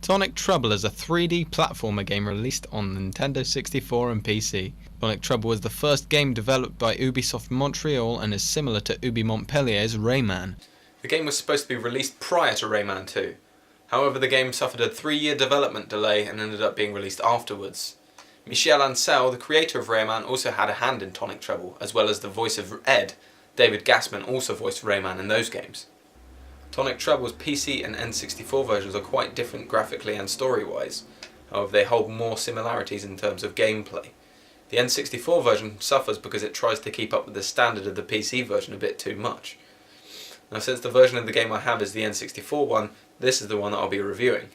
Tonic Trouble is a 3D platformer game released on Nintendo 64 and PC. Tonic Trouble was the first game developed by Ubisoft Montreal and is similar to Ubi Montpellier's Rayman. The game was supposed to be released prior to Rayman 2. However, the game suffered a 3-year development delay and ended up being released afterwards. Michel Ancel, the creator of Rayman, also had a hand in Tonic Trouble, as well as the voice of Ed. David Gassman also voiced Rayman in those games. Tonic Trouble's PC and N64 versions are quite different graphically and story-wise. However, they hold more similarities in terms of gameplay. The N64 version suffers because it tries to keep up with the standard of the PC version a bit too much. Now, since the version of the game I have is the N64 one, this is the one that I'll be reviewing.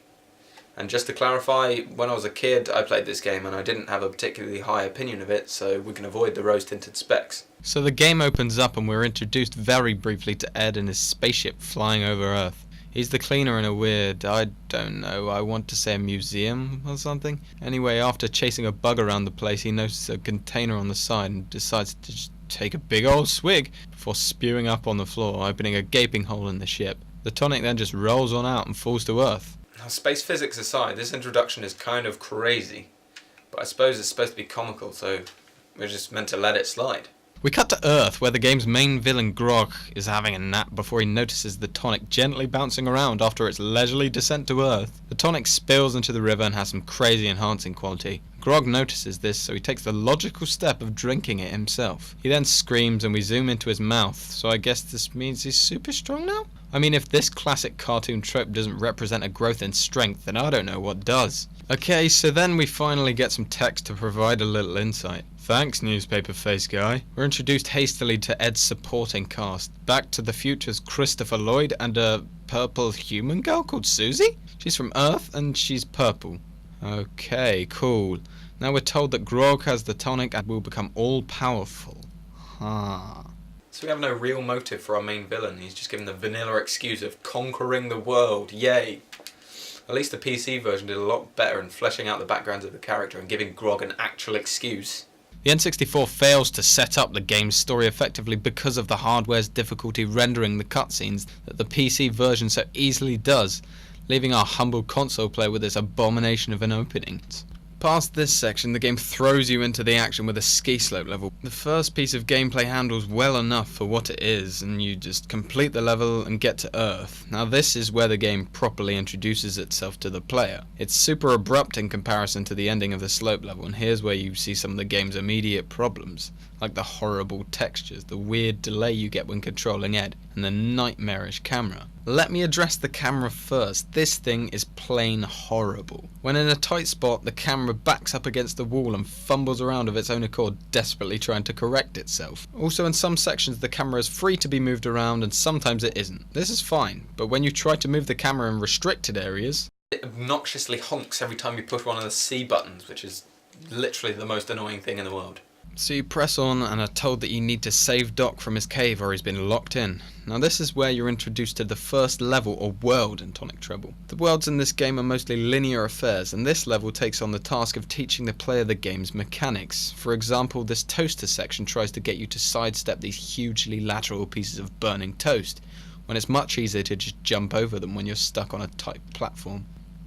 And just to clarify, when I was a kid I played this game and I didn't have a particularly high opinion of it, so we can avoid the rose-tinted specs. So the game opens up and we're introduced very briefly to Ed and his spaceship flying over Earth. He's the cleaner in a weird, I don't know, I want to say a museum or something. Anyway, after chasing a bug around the place, he notices a container on the side and decides to just take a big old swig before spewing up on the floor, opening a gaping hole in the ship. The tonic then just rolls on out and falls to Earth. Now, space physics aside, this introduction is kind of crazy, but I suppose it's supposed to be comical, so we're just meant to let it slide. We cut to Earth, where the game's main villain Grog is having a nap before he notices the tonic gently bouncing around after its leisurely descent to Earth. The tonic spills into the river and has some crazy enhancing quality. Grog notices this, so he takes the logical step of drinking it himself. He then screams and we zoom into his mouth, so I guess this means he's super strong now? I mean, if this classic cartoon trope doesn't represent a growth in strength, then I don't know what does. Okay, so then we finally get some text to provide a little insight. Thanks, newspaper face guy. We're introduced hastily to Ed's supporting cast. Back to the Future's Christopher Lloyd and a purple human girl called Susie? She's from Earth and she's purple. Okay, cool. Now we're told that Grog has the tonic and will become all-powerful. So we have no real motive for our main villain. He's just given the vanilla excuse of conquering the world. Yay! At least the PC version did a lot better in fleshing out the backgrounds of the character and giving Grog an actual excuse. The N64 fails to set up the game's story effectively because of the hardware's difficulty rendering the cutscenes that the PC version so easily does, leaving our humble console player with this abomination of an opening. Past this section, the game throws you into the action with a ski slope level. The first piece of gameplay handles well enough for what it is, and you just complete the level and get to Earth. Now this is where the game properly introduces itself to the player. It's super abrupt in comparison to the ending of the slope level, and here's where you see some of the game's immediate problems, like the horrible textures, the weird delay you get when controlling Ed, and the nightmarish camera. Let me address the camera first. This thing is plain horrible. When in a tight spot, the camera backs up against the wall and fumbles around of its own accord, desperately trying to correct itself. Also, in some sections the camera is free to be moved around and sometimes it isn't. This is fine, but when you try to move the camera in restricted areas, it obnoxiously honks every time you push one of the C buttons, which is literally the most annoying thing in the world. So you press on and are told that you need to save Doc from his cave or he's been locked in. Now this is where you're introduced to the first level or world in Tonic Trouble. The worlds in this game are mostly linear affairs, and this level takes on the task of teaching the player the game's mechanics. For example, this toaster section tries to get you to sidestep these hugely lateral pieces of burning toast, when it's much easier to just jump over them when you're stuck on a tight platform.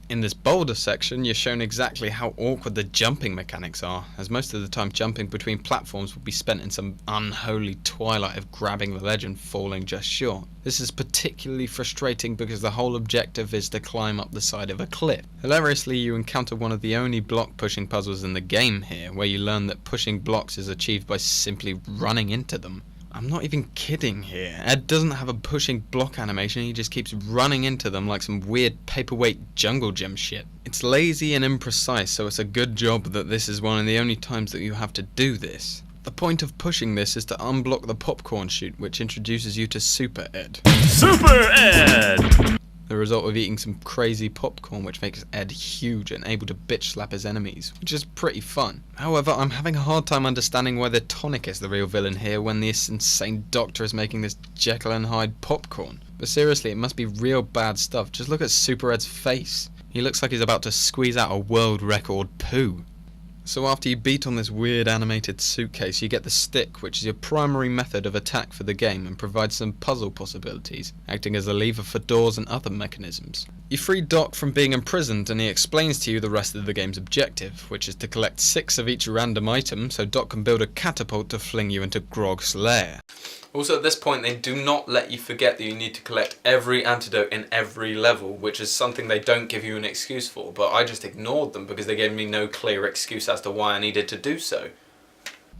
In this boulder section, you're shown exactly how awkward the jumping mechanics are, as most of the time jumping between platforms will be spent in some unholy twilight of grabbing the ledge and falling just short. This is particularly frustrating because the whole objective is to climb up the side of a cliff. Hilariously, you encounter one of the only block pushing puzzles in the game here, where you learn that pushing blocks is achieved by simply running into them. I'm not even kidding here. Ed doesn't have a pushing block animation, he just keeps running into them like some weird paperweight jungle gym shit. It's lazy and imprecise, so it's a good job that this is one of the only times that you have to do this. The point of pushing this is to unblock the popcorn chute, which introduces you to Super Ed. Super Ed! The result of eating some crazy popcorn, which makes Ed huge and able to bitch slap his enemies, which is pretty fun. However, I'm having a hard time understanding why the tonic is the real villain here when this insane doctor is making this Jekyll and Hyde popcorn. But seriously, it must be real bad stuff. Just look at Super Ed's face. He looks like he's about to squeeze out a world record poo. So after you beat on this weird animated suitcase, you get the stick, which is your primary method of attack for the game and provides some puzzle possibilities, acting as a lever for doors and other mechanisms. You free Doc from being imprisoned and he explains to you the rest of the game's objective, which is to collect 6 of each random item so Doc can build a catapult to fling you into Grog's lair. Also at this point they do not let you forget that you need to collect every antidote in every level, which is something they don't give you an excuse for, but I just ignored them because they gave me no clear excuse as to why I needed to do so.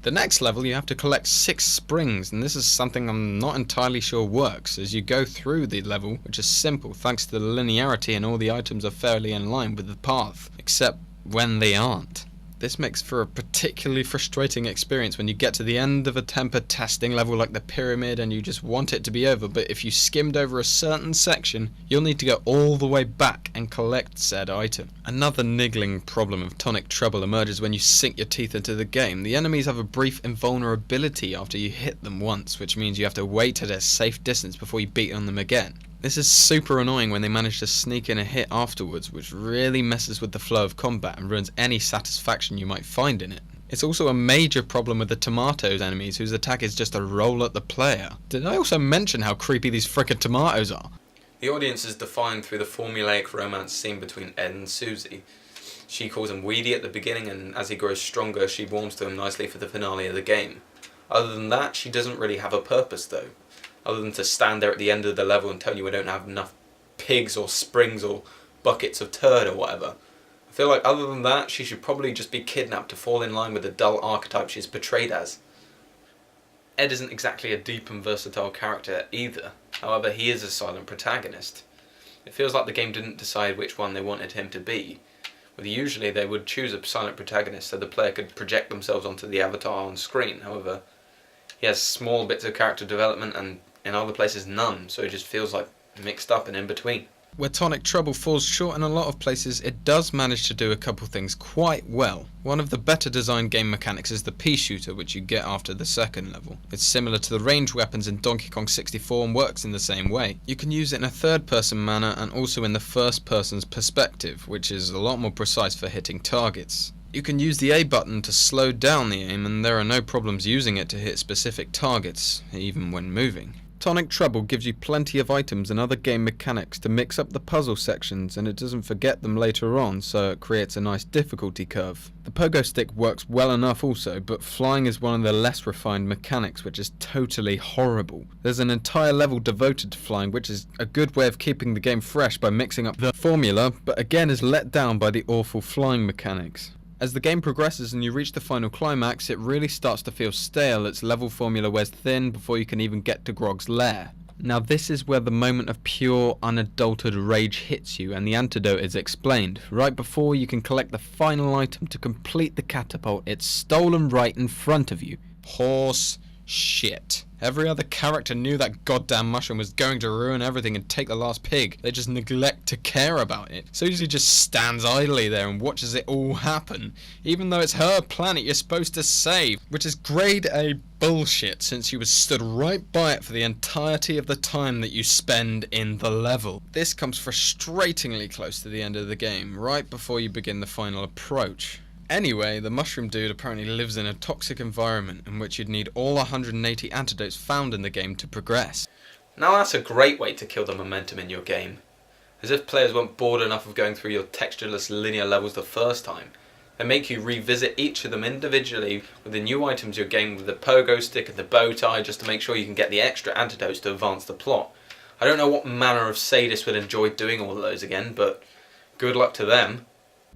The next level you have to collect 6 springs, and this is something I'm not entirely sure works as you go through the level, which is simple thanks to the linearity and all the items are fairly in line with the path, except when they aren't. This makes for a particularly frustrating experience when you get to the end of a temper testing level like the pyramid and you just want it to be over, but if you skimmed over a certain section, you'll need to go all the way back and collect said item. Another niggling problem of Tonic Trouble emerges when you sink your teeth into the game. The enemies have a brief invulnerability after you hit them once, which means you have to wait at a safe distance before you beat on them again. This is super annoying when they manage to sneak in a hit afterwards, which really messes with the flow of combat and ruins any satisfaction you might find in it. It's also a major problem with the tomatoes enemies whose attack is just a roll at the player. Did I also mention how creepy these frickin' tomatoes are? The audience is defined through the formulaic romance scene between Ed and Susie. She calls him Weedy at the beginning, and as he grows stronger she warms to him nicely for the finale of the game. Other than that, she doesn't really have a purpose though. Other than to stand there at the end of the level and tell you we don't have enough pigs or springs or buckets of turd or whatever. I feel like other than that, she should probably just be kidnapped to fall in line with the dull archetype she's portrayed as. Ed isn't exactly a deep and versatile character either, however he is a silent protagonist. It feels like the game didn't decide which one they wanted him to be. Well, usually they would choose a silent protagonist so the player could project themselves onto the avatar on screen, however he has small bits of character development and in other places none, so it just feels like mixed up and in between. Where Tonic Trouble falls short in a lot of places, it does manage to do a couple things quite well. One of the better designed game mechanics is the pea shooter, which you get after the second level. It's similar to the ranged weapons in Donkey Kong 64 and works in the same way. You can use it in a third person manner and also in the first person's perspective, which is a lot more precise for hitting targets. You can use the A button to slow down the aim and there are no problems using it to hit specific targets, even when moving. Tonic Trouble gives you plenty of items and other game mechanics to mix up the puzzle sections, and it doesn't forget them later on, so it creates a nice difficulty curve. The pogo stick works well enough also, but flying is one of the less refined mechanics, which is totally horrible. There's an entire level devoted to flying, which is a good way of keeping the game fresh by mixing up the formula, but again is let down by the awful flying mechanics. As the game progresses and you reach the final climax, it really starts to feel stale. Its level formula wears thin before you can even get to Grog's lair. Now this is where the moment of pure, unadulterated rage hits you and the antidote is explained. Right before you can collect the final item to complete the catapult, it's stolen right in front of you. Horse shit. Every other character knew that goddamn mushroom was going to ruin everything and take the last pig. They just neglect to care about it. Susie just stands idly there and watches it all happen, even though it's her planet you're supposed to save, which is grade A bullshit since you was stood right by it for the entirety of the time that you spend in the level. This comes frustratingly close to the end of the game, right before you begin the final approach. Anyway, the mushroom dude apparently lives in a toxic environment in which you'd need all 180 antidotes found in the game to progress. Now that's a great way to kill the momentum in your game. As if players weren't bored enough of going through your textureless linear levels the first time. They make you revisit each of them individually with the new items you're gaining with the pogo stick and the bow tie just to make sure you can get the extra antidotes to advance the plot. I don't know what manner of sadist would enjoy doing all of those again, but good luck to them.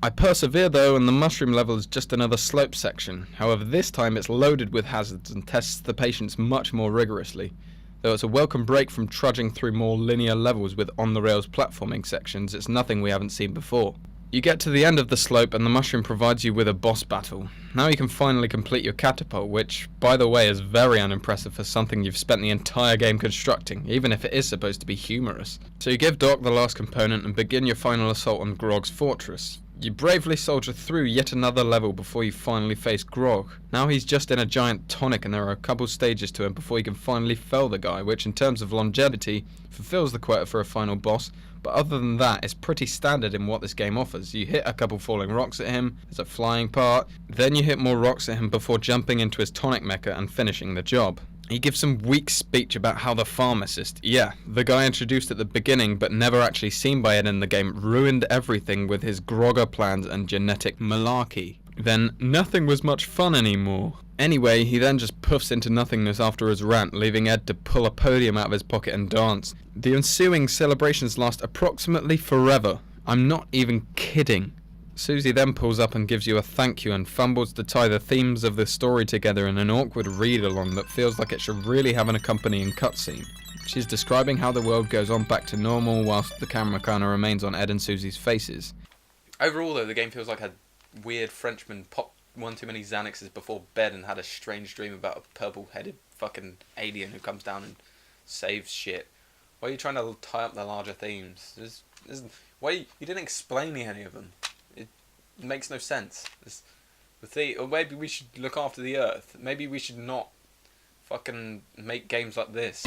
I persevere though, and the mushroom level is just another slope section. However, this time it's loaded with hazards and tests the patience much more rigorously. Though it's a welcome break from trudging through more linear levels with on-the-rails platforming sections, it's nothing we haven't seen before. You get to the end of the slope and the mushroom provides you with a boss battle. Now you can finally complete your catapult, which, by the way, is very unimpressive for something you've spent the entire game constructing, even if it is supposed to be humorous. So you give Doc the last component and begin your final assault on Grog's fortress. You bravely soldier through yet another level before you finally face Grog. Now he's just in a giant tonic and there are a couple stages to him before you can finally fell the guy, which in terms of longevity fulfills the quota for a final boss, but other than that, it's pretty standard in what this game offers. You hit a couple falling rocks at him, there's a flying part, then you hit more rocks at him before jumping into his tonic mecha and finishing the job. He gives some weak speech about how the pharmacist, yeah, the guy introduced at the beginning but never actually seen by it in the game, ruined everything with his grogger plans and genetic malarkey. Then nothing was much fun anymore. Anyway, he then just puffs into nothingness after his rant, leaving Ed to pull a podium out of his pocket and dance. The ensuing celebrations last approximately forever. I'm not even kidding. Susie then pulls up and gives you a thank you and fumbles to tie the themes of the story together in an awkward read-along that feels like it should really have an accompanying cutscene. She's describing how the world goes on back to normal whilst the camera kinda remains on Ed and Susie's faces. Overall, though, the game feels like a weird Frenchman popped one too many Xanaxes before bed and had a strange dream about a purple-headed fucking alien who comes down and saves shit. Why are you trying to tie up the larger themes? Why you didn't explain any of them? It makes no sense. Or maybe we should look after the Earth. Maybe we should not fucking make games like this.